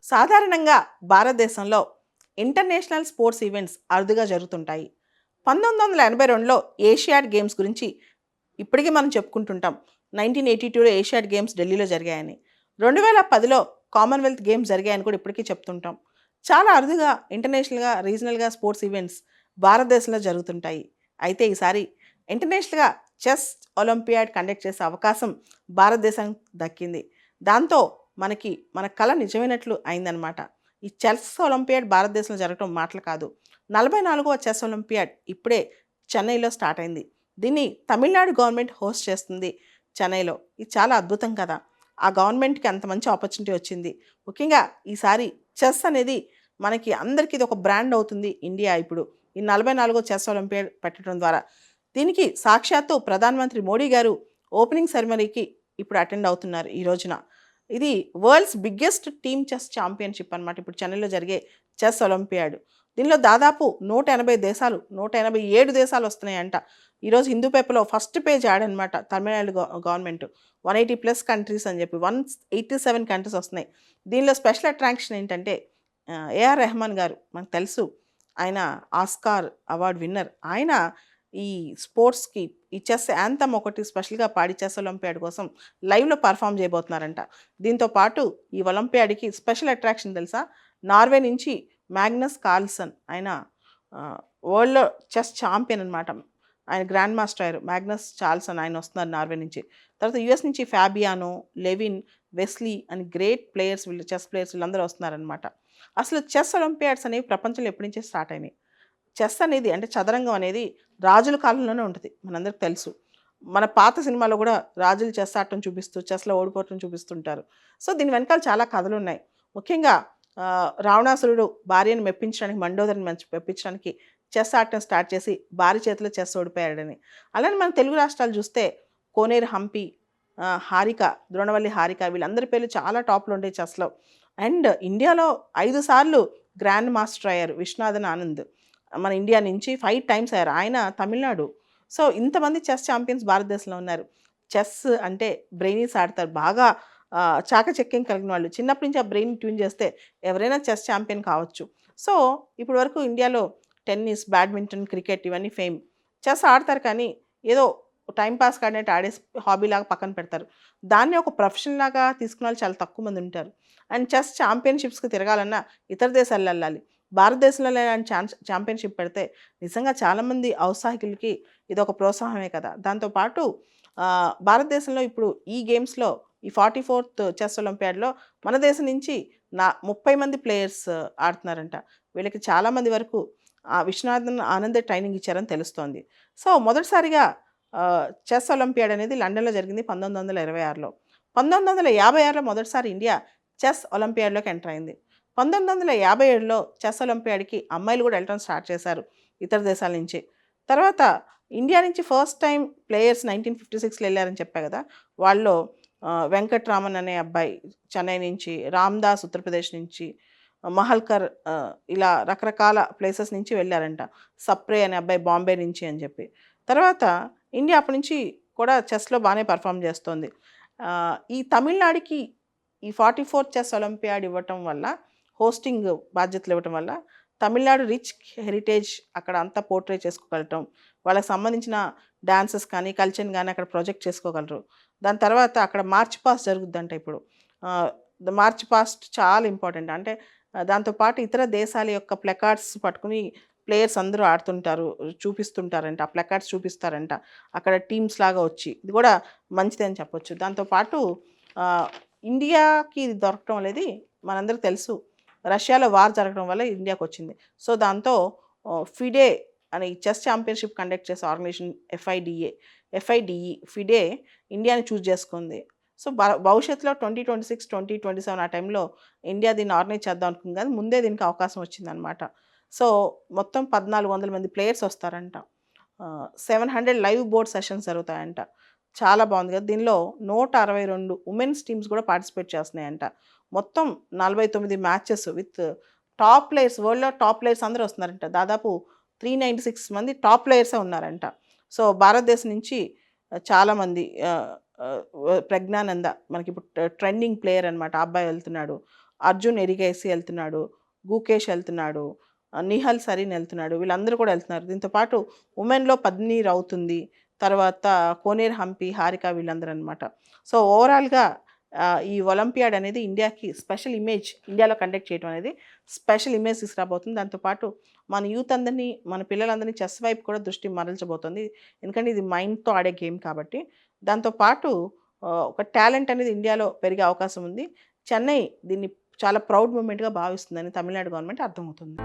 సాధారణంగా భారతదేశంలో international sports events అరుదుగా జరుగుతుంటాయి. 1982లో ఏషియాడ్ గేమ్స్ గురించి ఇప్పటికీ మనం చెప్పుకుంటుంటాం. 1982లో ఏషియాడ్ గేమ్స్ ఢిల్లీలో జరిగాయని. 2010లో కామన్‌వెల్త్ గేమ్స్ జరిగాయని కూడా ఇప్పటికీ చెప్తుంటాం. చాలా అరుదుగా ఇంటర్నేషనల్‌గా, రీజనల్‌గా స్పోర్ట్స్ ఈవెంట్స్ భారతదేశంలో జరుగుతుంటాయి. అయితే ఈసారి ఇంటర్నేషనల్‌గా చెస్ ఒలింపియాడ్ కండక్ట్ చేసే అవకాశం భారతదేశానికి దక్కింది. దాంతో మన కల నిజమైనట్లు అయిందనమాట. ఈ చెస్ ఒలింపియాడ్ భారతదేశంలో జరగటం మాటలు కాదు. 44వ చెస్ ఒలింపియాడ్ ఇప్పుడే చెన్నైలో స్టార్ట్ అయింది. దీన్ని తమిళనాడు గవర్నమెంట్ హోస్ట్ చేస్తుంది చెన్నైలో. ఇది చాలా అద్భుతం కదా! ఆ గవర్నమెంట్‌కి అంత మంచి ఆపర్చునిటీ వచ్చింది. ముఖ్యంగా ఈసారి చెస్ అనేది మనకి అందరికీ ఇది ఒక బ్రాండ్ అవుతుంది ఇండియా ఇప్పుడు. ఈ 44వ చెస్ ఒలింపియాడ్ పెట్టడం ద్వారా. దీనికి సాక్షాత్తు ప్రధానమంత్రి మోడీ గారు ఓపెనింగ్ సెరమనీకి ఇప్పుడు అటెండ్ అవుతున్నారు ఈ రోజున. ఇది world's biggest team chess championship అనమాట. ఇప్పుడు చెన్నైలో జరిగే చెస్ ఒలింపియాడ్. దీనిలో దాదాపు 180 దేశాలు, 187 దేశాలు వస్తున్నాయంట. ఈరోజు హిందూ పేపర్‌లో ఫస్ట్ పేజ్ యాడ్ అనమాట. తమిళనాడు గవర్నమెంట్ 180+ కంట్రీస్ అని చెప్పి 187 కంట్రీస్ వస్తున్నాయి. దీనిలో స్పెషల్ అట్రాక్షన్ ఏంటంటే ఏఆర్ రెహమాన్ గారు మనకు తెలుసు. ఆయన ఆస్కార్ అవార్డ్ విన్నర్. ఆయన ఈ స్పోర్ట్స్‌కి ఈ చెస్ యాంథమ్ ఒకటి స్పెషల్‌గా పాడి చెస్ ఒలింపియాడ్ కోసం లైవ్‌లో పెర్ఫార్మ్ చేయబోతున్నారంట. దీంతో పాటు ఈ ఒలింపియాడ్‌కి స్పెషల్ అట్రాక్షన్ తెలుసా? నార్వే నుంచి మ్యాగ్నస్ కార్ల్సన్ ఆయన వరల్డ్‌లో చెస్ ఛాంపియన్ అనమాట. ఆయన గ్రాండ్ మాస్టర్ అయ్యారు. మ్యాగ్నస్ చార్ల్సన్ ఆయన వస్తున్నారు నార్వే నుంచి. తర్వాత యూఎస్ నుంచి ఫ్యాబియానో, లెవిన్, వెస్లీ అని గ్రేట్ ప్లేయర్స్ వీళ్ళు చెస్ ప్లేయర్స్ వీళ్ళందరూ వస్తున్నారనమాట. అసలు చెస్ ఒలింపియాడ్స్ అనేవి ప్రపంచంలో ఎప్పటి నుంచే స్టార్ట్ అయినాయి. చెస్ అనేది అంటే చదరంగం అనేది రాజుల కాలంలోనే ఉంటుంది. మనందరికి తెలుసు. మన పాత సినిమాలో కూడా రాజులు చెస్ ఆడటం చూపిస్తూ, చెస్‌లో ఓడిపోవటం చూపిస్తుంటారు. సో, దీని వెనకాల చాలా కథలున్నాయి. ముఖ్యంగా రావణాసురుడు భార్యను మెప్పించడానికి, మండోదరిని మెప్పించడానికి చెస్ ఆడటం స్టార్ట్ చేసి భార్య చేతిలో చెస్ ఓడిపోయాడని. అలానే మన తెలుగు రాష్ట్రాలు చూస్తే కోనేరు హంపి, హారిక, ద్రోణవల్లి హారిక వీళ్ళందరి పేర్లు చాలా టాప్‌లో ఉంటాయి చెస్‌లో. అండ్ ఇండియాలో 5 సార్లు గ్రాండ్ మాస్టర్ అయ్యారు విశ్వనాథన్ ఆనంద్. మన ఇండియా నుంచి 5 టైమ్స్ అయ్యారు. ఆయన తమిళనాడు. సో, ఇంతమంది చెస్ ఛాంపియన్స్ భారతదేశంలో ఉన్నారు. చెస్ అంటే బ్రెయినీస్ ఆడతారు. బాగా చాకచక్యం కలిగిన వాళ్ళు. చిన్నప్పటి నుంచి ఆ బ్రెయిన్ ట్యూన్ చేస్తే ఎవరైనా చెస్ ఛాంపియన్ కావచ్చు. సో, ఇప్పటి వరకు ఇండియాలో టెన్నిస్, బ్యాడ్మింటన్, క్రికెట్ ఇవన్నీ ఫేమ్. చెస్ ఆడతారు కానీ ఏదో టైమ్ పాస్‌కి ఆడినట్టు ఆడేసి హాబీలాగా పక్కన పెడతారు. దాన్ని ఒక ప్రొఫెషన్ లాగా తీసుకున్న వాళ్ళు చాలా తక్కువ మంది ఉంటారు. అండ్ చెస్ ఛాంపియన్‌షిప్స్‌కి తిరగాలన్నా ఇతర దేశాల్లో ఎళ్ళాలి. భారతదేశంలో ఇలాంటి ఛాంపియన్‌షిప్ పెడితే నిజంగా చాలామంది ఔత్సాహికులకి ఇదొక ప్రోత్సాహమే కదా! దాంతో పాటు భారతదేశంలో ఇప్పుడు ఈ గేమ్స్‌లో ఈ 44థ్ చెస్ ఒలింపియాడ్‌లో మన దేశం నుంచి 30 మంది ప్లేయర్స్ ఆడుతున్నారంట. వీళ్ళకి చాలామంది వరకు విశ్వనాథన్ ఆనందే ట్రైనింగ్ ఇచ్చారని తెలుస్తోంది. సో, మొదటిసారిగా చెస్ ఒలింపియాడ్ అనేది లండన్‌లో జరిగింది 1926లో. 1956లో మొదటిసారి ఇండియా చెస్ ఒలింపియాడ్‌లోకి ఎంటర్ అయింది. 1957లో చెస్ ఒలింపియాడ్‌కి అమ్మాయిలు కూడా వెళ్ళటం స్టార్ట్ చేశారు ఇతర దేశాల నుంచి. తర్వాత ఇండియా నుంచి ఫస్ట్ టైమ్ ప్లేయర్స్ 1956లో ఎళ్లారని చెప్పా కదా! వాళ్ళలో వెంకట్రామన్ అనే అబ్బాయి చెన్నై నుంచి, రామ్‌దాస్ ఉత్తరప్రదేశ్ నుంచి, మహల్కర్ ఇలా రకరకాల ప్లేసెస్ నుంచి వెళ్ళారంట. సప్రే అనే అబ్బాయి బాంబే నుంచి అని చెప్పి. తర్వాత ఇండియా అప్పటి నుంచి కూడా చెస్‌లో బానే పెర్ఫార్మ్ చేస్తోంది. ఈ తమిళనాడుకి ఈ 44థ్ చెస్ ఒలింపియాడ్ ఇవ్వటం వల్ల హోస్టింగ్ బాధ్యతలు ఇవ్వటం వల్ల తమిళనాడు రిచ్ హెరిటేజ్ అక్కడ అంతా పోర్ట్రే చేసుకోగలటం. వాళ్ళకి సంబంధించిన డాన్సెస్ కానీ, కల్చర్‌ని గాని అక్కడ ప్రొజెక్ట్ చేసుకోగలరు. దాని తర్వాత అక్కడ మార్చ్ పాస్ట్ జరుగుద్దంట ఇప్పుడు. ద మార్చ్ పాస్ట్ చాలా ఇంపార్టెంట్. అంటే దాంతో పాటు ఇతర దేశాల యొక్క ప్లకార్డ్స్ పట్టుకొని ప్లేయర్స్ అందరూ ఆడుతుంటారు. చూపిస్తుంటారంట. ఆ ప్లకార్డ్స్ చూపిస్తారంట. అక్కడ టీమ్స్ లాగా వచ్చి. ఇది కూడా మంచిదే అని చెప్పొచ్చు. దాంతో పాటు ఆహ్, ఇండియాకి ఇది దొరకటం అనేది మనందరికి తెలుసు. రష్యాలో వార్ జరగడం వల్ల ఇండియాకొచ్చింది. సో, దాంతో ఫిడే అనే చెస్ ఛాంపియన్‌షిప్ కండక్ట్ చేసే ఆర్గనైజేషన్ ఎఫ్ఐడిఈ ఫిడే ఇండియాని చూజ్ చేసుకుంది. సో, భవిష్యత్తులో 2026, 2027 ఆ టైంలో ఇండియా దీన్ని ఆర్గనైజ్ చేద్దాం అనుకుంది కానీ ముందే దీనికి అవకాశం వచ్చిందనమాట. సో, మొత్తం 1400 మంది ప్లేయర్స్ వస్తారంట. 700 లైవ్ బోర్డ్ సెషన్స్ జరుగుతాయంట. చాలా బాగుంది కదా! దీనిలో 162 వుమెన్స్ టీమ్స్ కూడా పార్టిసిపేట్ చేస్తున్నాయంట. మొత్తం 49 మ్యాచెస్ విత్ టాప్ ప్లేయర్స్ వరల్డ్‌లో టాప్ ప్లేయర్స్ అందరూ వస్తున్నారంట. దాదాపు 396 మంది టాప్ ప్లేయర్సే ఉన్నారంట. సో, భారతదేశం నుంచి చాలామంది ప్రజ్ఞానంద మనకిప్పుడు ట్రెండింగ్ ప్లేయర్ అనమాట. ఆ అబ్బాయి వెళ్తున్నాడు. అర్జున్ ఎరిగేసి వెళ్తున్నాడు, గుకేష్ వెళ్తున్నాడు, నిహల్ సరీన్ వెళ్తున్నాడు, వీళ్ళందరూ కూడా వెళ్తున్నారు. దీంతో పాటు ఉమెన్లో పద్మిని అవుతుంది, తర్వాత కోనేరు హంపి, హారిక వీళ్ళందరూ అనమాట. సో ఓవరాల్గా ఈ ఒలింపియాడ్ అనేది ఇండియాకి స్పెషల్ ఇమేజ్, ఇండియాలో కండక్ట్ చేయడం అనేది స్పెషల్ ఇమేజ్ తీసుకురాబోతుంది. దాంతోపాటు మన యూత్ అందరినీ, మన పిల్లలందరినీ చెస్ వైపు కూడా దృష్టి మరల్చబోతుంది. ఎందుకంటే ఇది మైండ్తో ఆడే గేమ్ కాబట్టి. దాంతోపాటు ఒక టాలెంట్ అనేది ఇండియాలో పెరిగే అవకాశం ఉంది. చెన్నై దీన్ని చాలా ప్రౌడ్ మూమెంట్గా భావిస్తుందని తమిళనాడు గవర్నమెంట్ అర్థమవుతుంది.